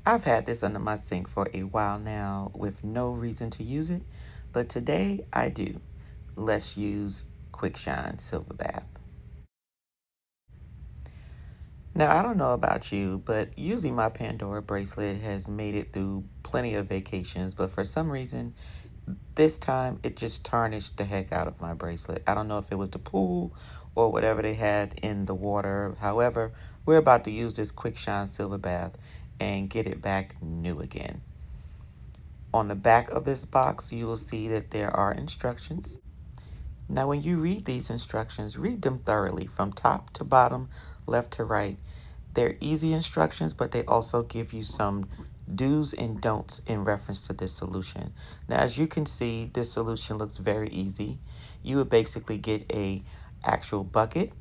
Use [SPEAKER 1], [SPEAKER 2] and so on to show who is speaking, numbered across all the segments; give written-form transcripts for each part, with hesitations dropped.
[SPEAKER 1] I've had this under my sink for a while now with no reason to use it, but today I do. Let's use Quick Shine Silver Bath. Now, I don't know about you, but using my Pandora bracelet has made it through plenty of vacations, but for some reason, this time it just tarnished the heck out of my bracelet. I don't know if it was the pool or whatever they had in the water. However, we're about to use this Quick Shine Silver Bath and get it back new again. On the back of this box, you will see that there are instructions. Now, when you read these instructions, read them thoroughly from top to bottom, left to right. They're easy instructions, but they also give you some do's and don'ts in reference to this solution. Now, as you can see, this solution looks very easy. You would basically get a actual bucket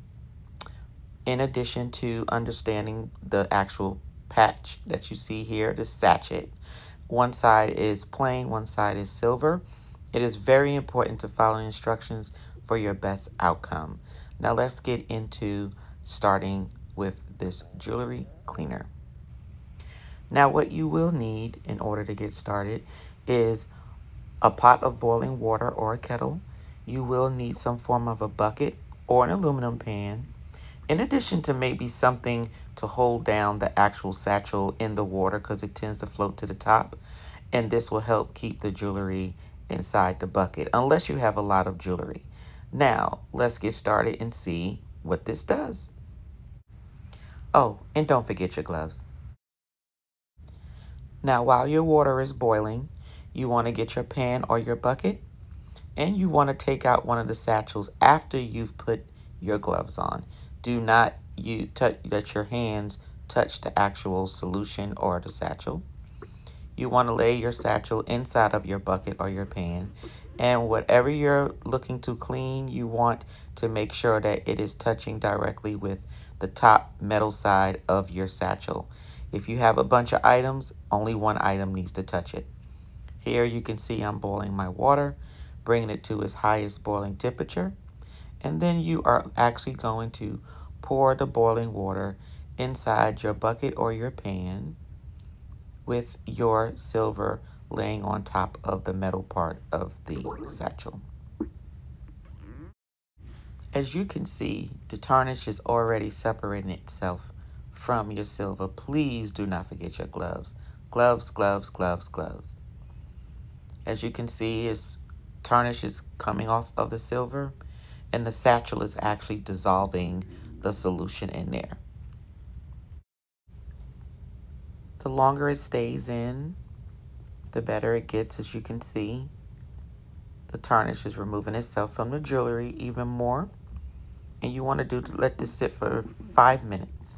[SPEAKER 1] in addition to understanding the actual patch that you see here, the sachet. One side is plain, one side is silver. It is very important to follow instructions for your best outcome. Now let's get into starting with this jewelry cleaner. Now what you will need in order to get started is a pot of boiling water or a kettle. You will need some form of a bucket or an aluminum pan, in addition to maybe something to hold down the actual satchel in the water because it tends to float to the top. And this will help keep the jewelry inside the bucket, unless you have a lot of jewelry. Now, let's get started and see what this does. Oh, and don't forget your gloves. Now, while your water is boiling, you want to get your pan or your bucket, and you want to take out one of the satchels after you've put your gloves on. Do not let your hands touch the actual solution or the satchel. You want to lay your satchel inside of your bucket or your pan. And whatever you're looking to clean, you want to make sure that it is touching directly with the top metal side of your satchel. If you have a bunch of items, only one item needs to touch it. Here you can see I'm boiling my water, bringing it to its highest boiling temperature. And then you are actually going to pour the boiling water inside your bucket or your pan with your silver laying on top of the metal part of the satchel. As you can see, the tarnish is already separating itself from your silver. Please do not forget your gloves. Gloves, gloves, gloves, gloves. As you can see, its tarnish is coming off of the silver, and the satchel is actually dissolving the solution in there. The longer it stays in, the better it gets. As you can see, the tarnish is removing itself from the jewelry even more. And you want to let this sit for 5 minutes.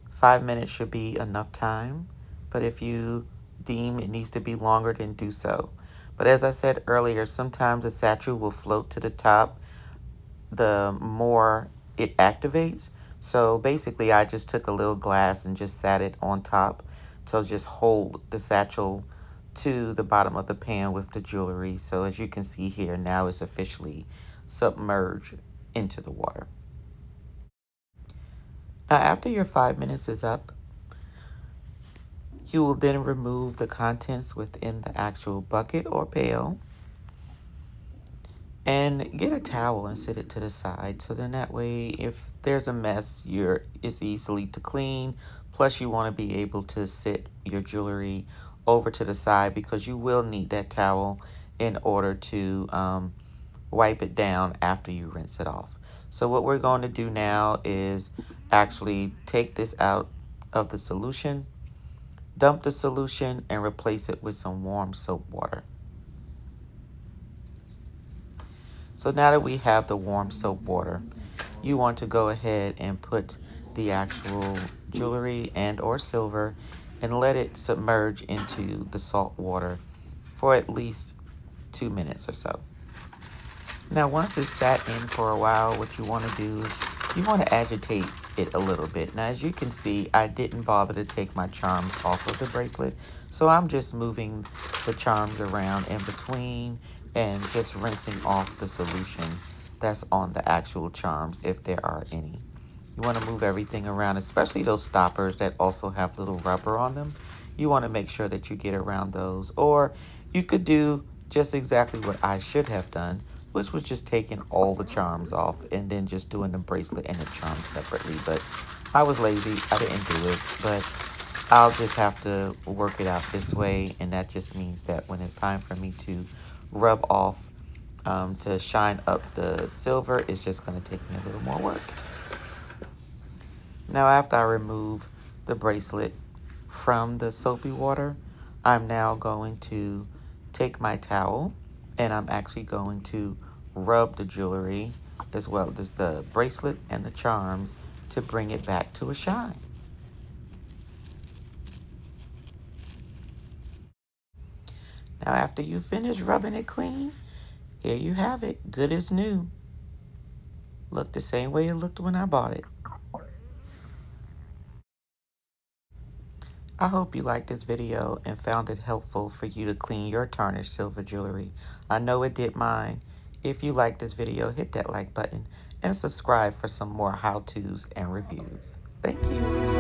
[SPEAKER 1] 5 minutes should be enough time, but if you deem it needs to be longer, then do so. But as I said earlier, sometimes the satchel will float to the top the more it activates. So basically, I just took a little glass and just sat it on top to just hold the satchel to the bottom of the pan with the jewelry. So as you can see here, now it's officially submerged into the water. Now, after your 5 minutes is up, you will then remove the contents within the actual bucket or pail and get a towel and sit it to the side. So then that way, if there's a mess, it's easily to clean. Plus, you want to be able to sit your jewelry over to the side because you will need that towel in order to wipe it down after you rinse it off. So what we're going to do now is actually take this out of the solution, dump the solution, and replace it with some warm soap water. So now that we have the warm soap water, you want to go ahead and put the actual jewelry and or silver and let it submerge into the salt water for at least 2 minutes or so. Now, once it's sat in for a while, what you want to do is you want to agitate it a little bit. Now, as you can see, I didn't bother to take my charms off of the bracelet, so I'm just moving the charms around in between and just rinsing off the solution that's on the actual charms, if there are any. You want to move everything around, especially those stoppers that also have little rubber on them. you want to make sure that you get around those. Or you could do just exactly what I should have done, which was just taking all the charms off and then just doing the bracelet and the charm separately. But I was lazy. I didn't do it. But I'll just have to work it out this way. And that just means that when it's time for me to rub off to shine up the silver, it's just going to take me a little more work. Now after I remove the bracelet from the soapy water, I'm now going to take my towel and I'm actually going to rub the jewelry as well as the bracelet and the charms to bring it back to a shine. Now after you finish rubbing it clean, here you have it, good as new. Look the same way it looked when I bought it. I hope you liked this video and found it helpful for you to clean your tarnished silver jewelry. I know it did mine. If you liked this video, hit that like button and subscribe for some more how-tos and reviews. Thank you.